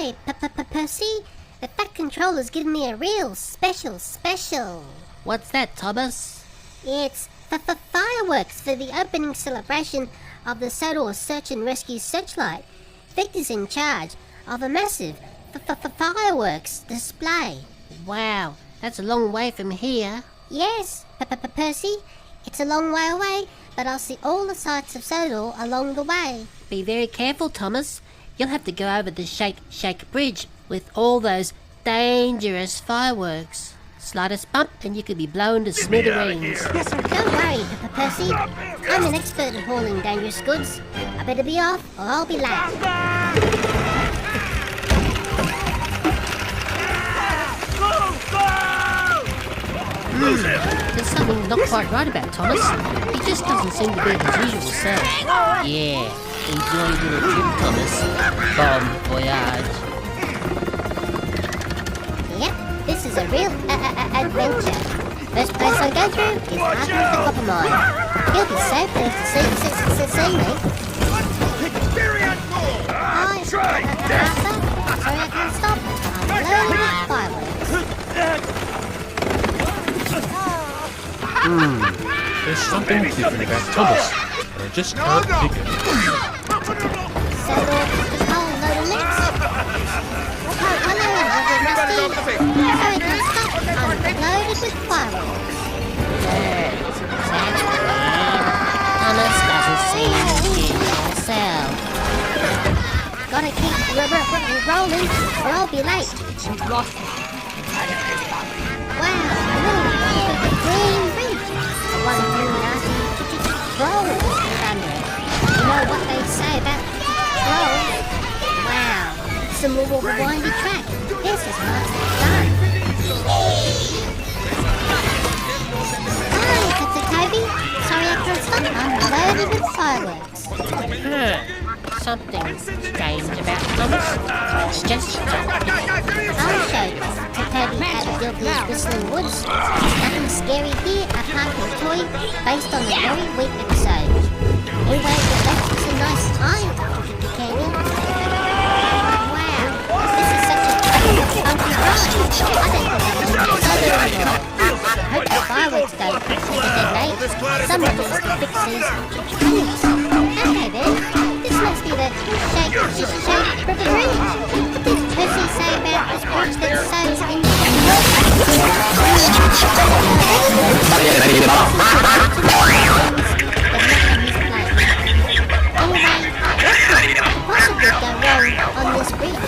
Hi, Percy. The Fat Controller's given me a real special. What's that, Thomas? It's fireworks for the opening celebration of the Sodor Search and Rescue Searchlight. Victor's in charge of a massive fireworks display. Wow, that's a long way from here. Yes, Percy. It's a long way away, but I'll see all the sights of Sodor along the way. Be very careful, Thomas. You'll have to go over the Shake Bridge with all those dangerous fireworks. Slightest bump and you could be blown to smithereens. Yes, sir. Don't worry, Percy. I'm an expert at hauling dangerous goods. I better be off or I'll be late. There's something not quite right about Thomas. He just doesn't seem to be his usual self. Yeah, enjoy your little trip, Thomas. Bon voyage. Yep, this is a real adventure. First place I go through is after the copper mine. He'll be so pleased to see me. Hi, Arthur. Sorry I can't stop. I'm loaded with fireworks. There's something different about Thomas, but I just can't pick it. So, this whole load of mix. Hello, Rusty. Sorry I can't stop. I'm loaded with fireworks. Thomas doesn't seem to be himself. Gotta keep rolling or I'll be late. Wow, look, the green bridge. The one thing nasty trolls live under it. You know what they say about trolls? Wow, some more windy track. This is nice and fun. Hi, Toby. Sorry I can't stop. I'm loaded with fireworks. Something strange about Thomas. It's just... I'll show you. Toby at Gilby's Whistling Woods. Nothing scary here apart from a toy based on a very weak episode. Anyway, that's a nice time, Canyon. Wow, this is such a funky ride. I don't think I hope the fireworks don't detonate. Someone needs to fix these panics. Okay then, this must be the Shake River Bridge. What did Percy say about this bridge that sows into the Anyway, what could possibly go wrong on this bridge?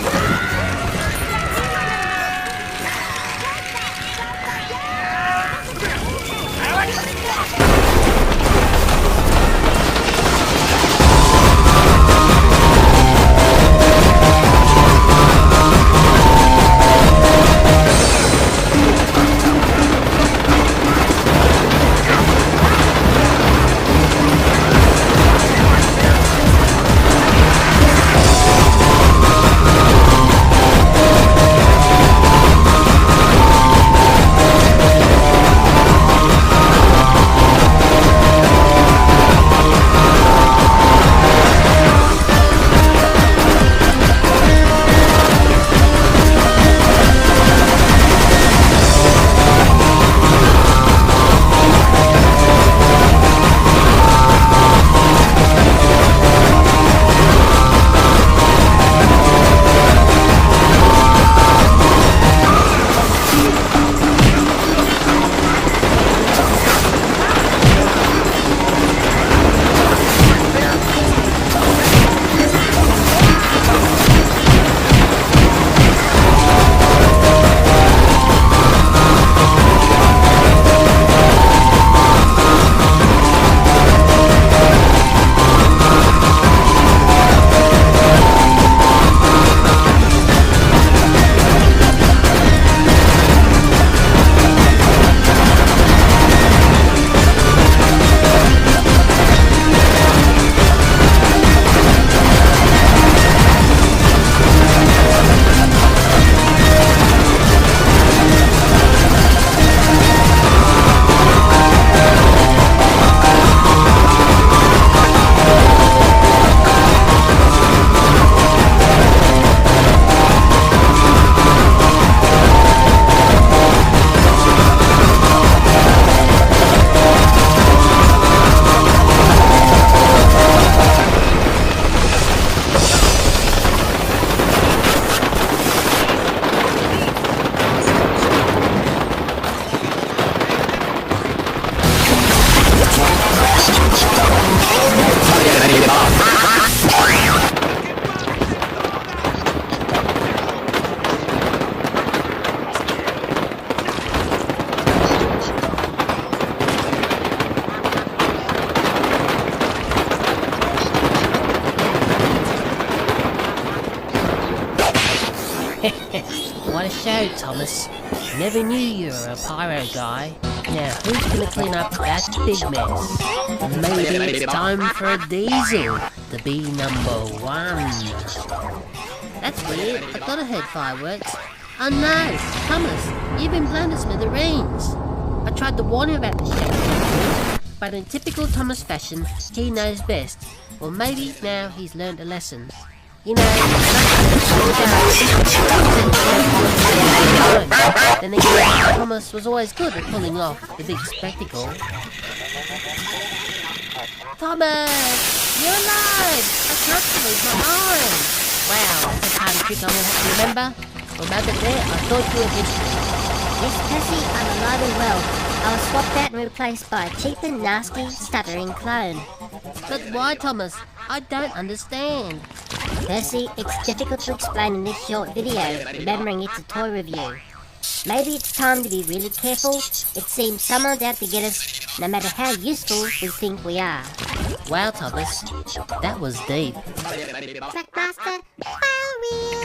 what a show, Thomas. Never knew you were a pyro guy. Now, who's gonna clean up that big mess? Maybe it's time for a Diesel to be #1. That's weird. I thought I heard fireworks. Oh no, Thomas, you've been blown to smithereens. I tried to warn him about the shape, but in typical Thomas fashion, he knows best. Or maybe now he's learned a lesson. You know, then again, Thomas was always good at pulling off the big spectacle. Thomas! You're alive! I can't believe my eyes! Wow, that's a party trick I'm gonna have to remember. For a moment there, I thought you were history. Yes, Percy, I'm alive and well. I was swapped out and replaced by a cheap and nasty, stuttering clone. But why, Thomas? I don't understand. Percy, it's difficult to explain in this short video, remembering it's a toy review. Maybe it's time to be really careful. It seems someone's out to get us, no matter how useful we think we are. Wow, Thomas, that was deep. Trackmaster, file wheel!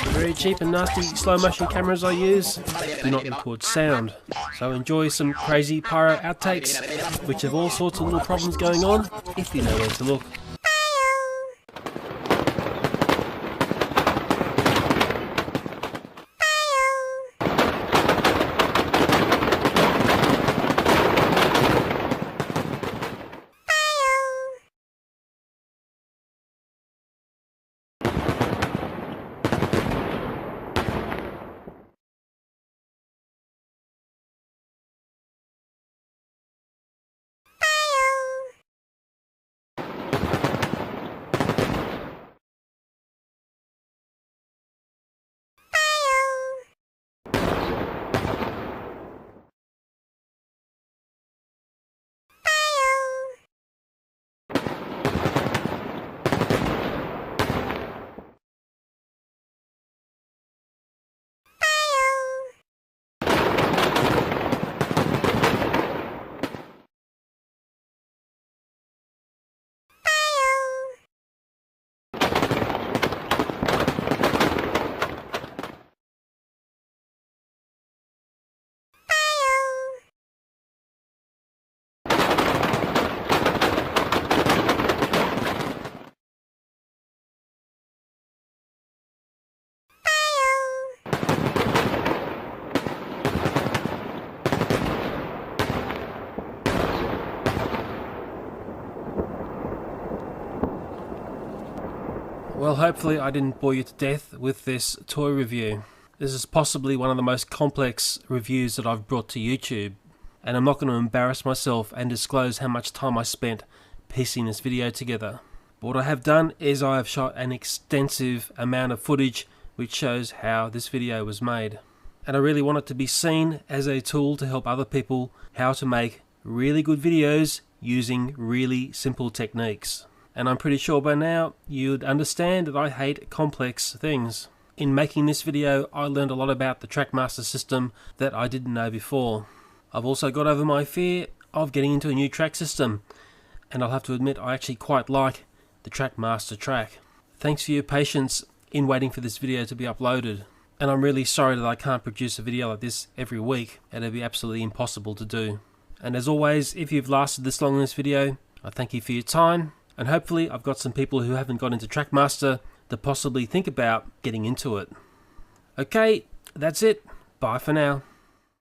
The very cheap and nasty slow motion cameras I use do not record sound, so enjoy some crazy pyro outtakes which have all sorts of little problems going on if you know where to look. Well, hopefully I didn't bore you to death with this toy review. This is possibly one of the most complex reviews that I've brought to YouTube, and I'm not going to embarrass myself and disclose how much time I spent piecing this video together. But what I have done is I have shot an extensive amount of footage which shows how this video was made. And I really want it to be seen as a tool to help other people how to make really good videos using really simple techniques. And I'm pretty sure by now you'd understand that I hate complex things. In making this video, I learned a lot about the Trackmaster system that I didn't know before. I've also got over my fear of getting into a new track system, and I'll have to admit I actually quite like the Trackmaster track. Thanks for your patience in waiting for this video to be uploaded. And I'm really sorry that I can't produce a video like this every week. It'd be absolutely impossible to do. And as always, if you've lasted this long in this video, I thank you for your time. And hopefully I've got some people who haven't got into Trackmaster to possibly think about getting into it. Okay, that's it. Bye for now.